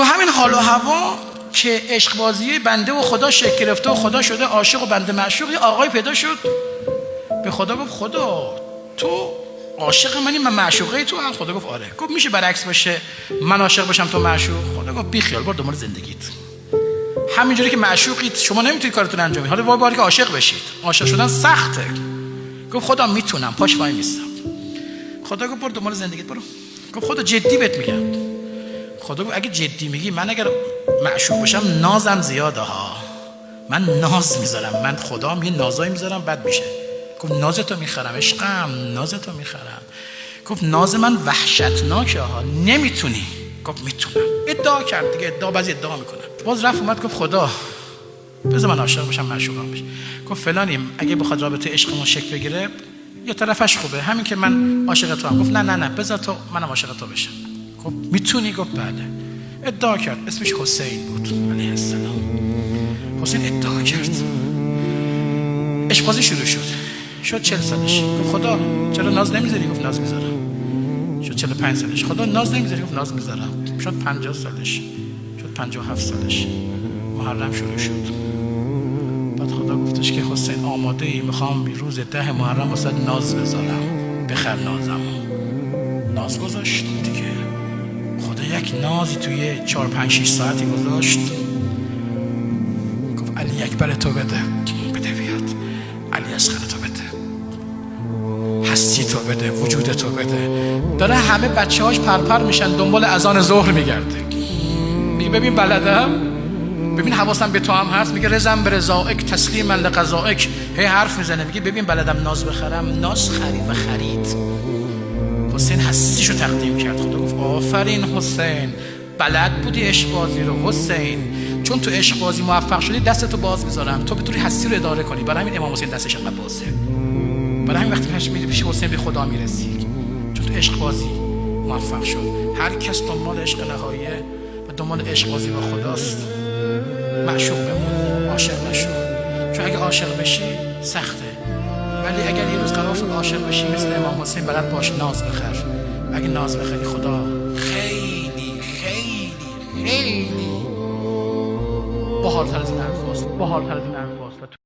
تو همین حال و هوا که عشق بازی بنده و خدا شکل گرفته و خدا شده عاشق و بنده معشوق، یه آقای پیدا شد به خدا گفت خدا تو عاشق منی، من معشوقه تو هم؟ خدا گفت آره. گفت میشه برعکس باشه، من عاشق باشم تو معشوق؟ خدا گفت بی خیال، برو دنبال زندگیت. همینجوری که معشوقید شما نمیتونید کارتون انجام بدید، حالا وای که عاشق بشید. عاشق شدن سخته. گفت خدا میتونم، پاش وای میستم. خدا گفت برو دنبال زندگیت، برو. گفت خدا جدی بهت میگم. خدا گفت اگه جدی میگی، من اگر معشوق باشم نازم زیاده ها، من ناز میذارم، من خدام یه نازایی میذارم بد میشه. گفت نازتو میخرم عشقم، نازتو میخرم. گفت ناز من وحشتناکه ها، نمیتونی. گفت میتونم. ادعا کرد دیگه، بعضی ادعا میکنن. باز رفت اومد گفت خدا بذار من عاشق باشم معشوقم بشه. گفت فلانی اگه بخواد رابطه عشقمون شکل بگیره یه طرفش خوبه، همین که من عاشق تو هم. گفت نه بذار تو منم عاشق تو بشم. گفت میتونی؟ گفت بله. ادعا کرد. اسمش حسین بود علیه السلام. حسین ادعا کرد. عشق بازی شروع شد 40 سالش. گفت خدا چرا ناز نمیذاری؟ گفت ناز میذارم. شد 45 سالش. خدا ناز نمیذاری؟ گفت ناز میذارم. شد 50 سالش. شد 57 سالش. محرم شروع شد. بعد خدا گفتش که حسین آماده ای؟ میخوام روز 10 محرم واسه ناز بذارم، بخر نازمو. ناز گذاشت دیگه. خدا یک نازی توی 4-5-6 ساعتی گذاشت. گفت علی اکبر تو بده بیاد، علی اصغر تو بده، هستی تو بده، وجود تو بده. داره همه بچه‌هاش پرپر میشن دنبال اذان ظهر میگرده. میگه ببین بلدم، ببین حواسم به تو هم هست. میگه رزم به رضائک تسلیما لقضائک. هی حرف میزنه میگه ببین بلدم ناز بخرم. ناز خرید و خرید. حسین هستیشو تقدیم کرد. خدا گفت آفرین حسین، بلد بودی عشق بازی رو حسین، چون تو عشق بازی موفق شدی دستتو باز میذارم تو بتونی هستی رو اداره کنی. برای همین امام حسین دستش انقدر بازه. برای همین وقتی میری پیش حسین به خدا میرسی، چون تو عشق بازی موفق شد. هر کس دنبال عشق نهاییه و دنبال عشق بازی با خداست. معشوق بمون، عاشق نشو. چون اگه عاشق بشی سخته، ولی اگر یه روز قرار شد عاشق بشی مثل امام حسین بلد باش ناز بخر. اگه ناز بخری خدا خیلی خیلی خیلی باحال‌تر از این حرف هست.